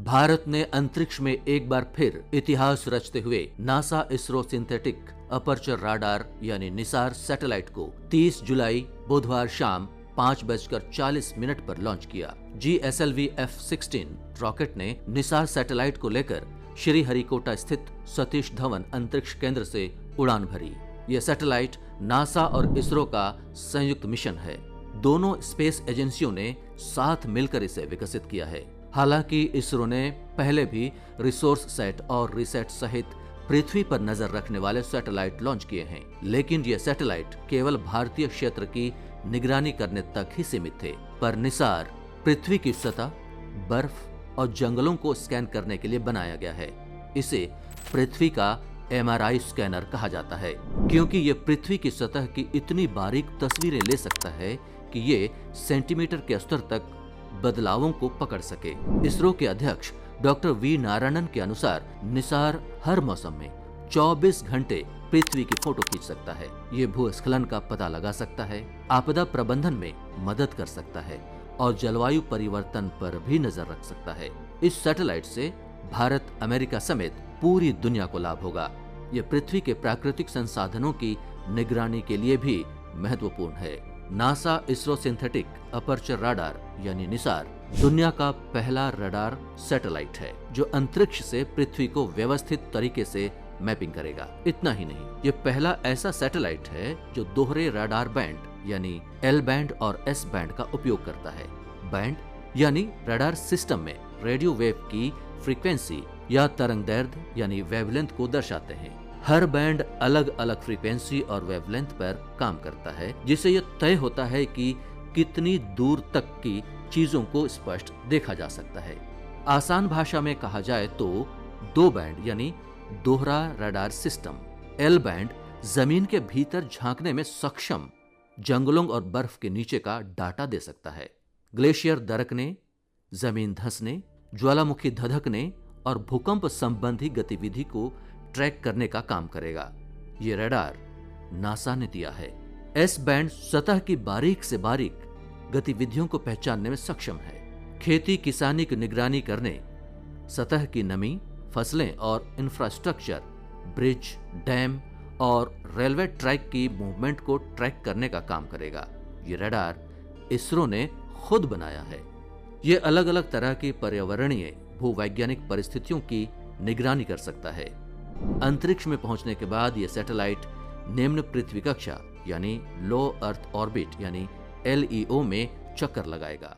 भारत ने अंतरिक्ष में एक बार फिर इतिहास रचते हुए NASA ISRO synthetic aperture radar यानी निसार सैटेलाइट को 30 जुलाई बुधवार शाम 5:40 पर लॉन्च किया। GSLV F-16 रॉकेट ने निसार सैटेलाइट को लेकर श्रीहरिकोटा स्थित सतीश धवन अंतरिक्ष केंद्र से उड़ान भरी। यह सैटेलाइट नासा और इसरो का संयुक्त मिशन है। दोनों स्पेस एजेंसियों ने साथ मिलकर इसे विकसित किया है। हालांकि इसरो ने पहले भी रिसोर्स सेट और रिसेट सहित पृथ्वी पर नजर रखने वाले सैटेलाइट लॉन्च किए हैं, लेकिन ये सैटेलाइट केवल भारतीय क्षेत्र की निगरानी करने तक ही सीमित थे। पर निसार पृथ्वी की सतह, बर्फ और जंगलों को स्कैन करने के लिए बनाया गया है। इसे पृथ्वी का MRI स्कैनर कहा जाता है, क्योंकि ये पृथ्वी की सतह की इतनी बारीक तस्वीरें ले सकता है कि ये सेंटीमीटर के स्तर तक बदलावों को पकड़ सके। इसरो के अध्यक्ष डॉक्टर V नारायणन के अनुसार निसार हर मौसम में 24 घंटे पृथ्वी की फोटो खींच सकता है। ये भूस्खलन का पता लगा सकता है, आपदा प्रबंधन में मदद कर सकता है और जलवायु परिवर्तन पर भी नजर रख सकता है। इस सैटेलाइट से भारत, अमेरिका समेत पूरी दुनिया को लाभ होगा। ये पृथ्वी के प्राकृतिक संसाधनों की निगरानी के लिए भी महत्वपूर्ण है। NASA ISRO synthetic aperture radar यानी निसार दुनिया का पहला रडार सैटेलाइट है जो अंतरिक्ष से पृथ्वी को व्यवस्थित तरीके से मैपिंग करेगा। इतना ही नहीं, ये पहला ऐसा सैटेलाइट है जो दोहरे रडार बैंड यानी L बैंड और S बैंड का उपयोग करता है। बैंड यानी रडार सिस्टम में रेडियो वेव की फ्रीक्वेंसी या तरंगदैर्घ्य यानी वेवलेंथ को दर्शाते हैं। हर बैंड अलग अलग फ्रीक्वेंसी और वेवलेंथ पर काम करता है, जिससे यह तय होता है कि कितनी दूर तक की चीजों को स्पष्ट देखा जा सकता है। आसान भाषा में कहा जाए तो दो बैंड यानी दोहरा रडार सिस्टम L बैंड जमीन के भीतर झांकने में सक्षम जंगलों और बर्फ के नीचे का डाटा दे सकता है। ग्लेशियर दरकने, जमीन धंसने, ज्वालामुखी धधकने और भूकंप संबंधी गतिविधि को ट्रैक करने का काम करेगा। ये रडार नासा ने दिया है। S बैंड सतह की बारीक से बारीक गतिविधियों को पहचानने में सक्षम है। खेती किसानी की निगरानी करने, सतह की नमी, फसलें और इंफ्रास्ट्रक्चर, ब्रिज, डैम और रेलवे ट्रैक की मूवमेंट को ट्रैक करने का काम करेगा। ये रडार इसरो ने खुद बनाया है। ये अलग अलग तरह की पर्यावरणीय भूवैज्ञानिक परिस्थितियों की निगरानी कर सकता है। अंतरिक्ष में पहुंचने के बाद यह सैटेलाइट निम्न पृथ्वी कक्षा यानी लो अर्थ ऑर्बिट यानी LEO में चक्कर लगाएगा।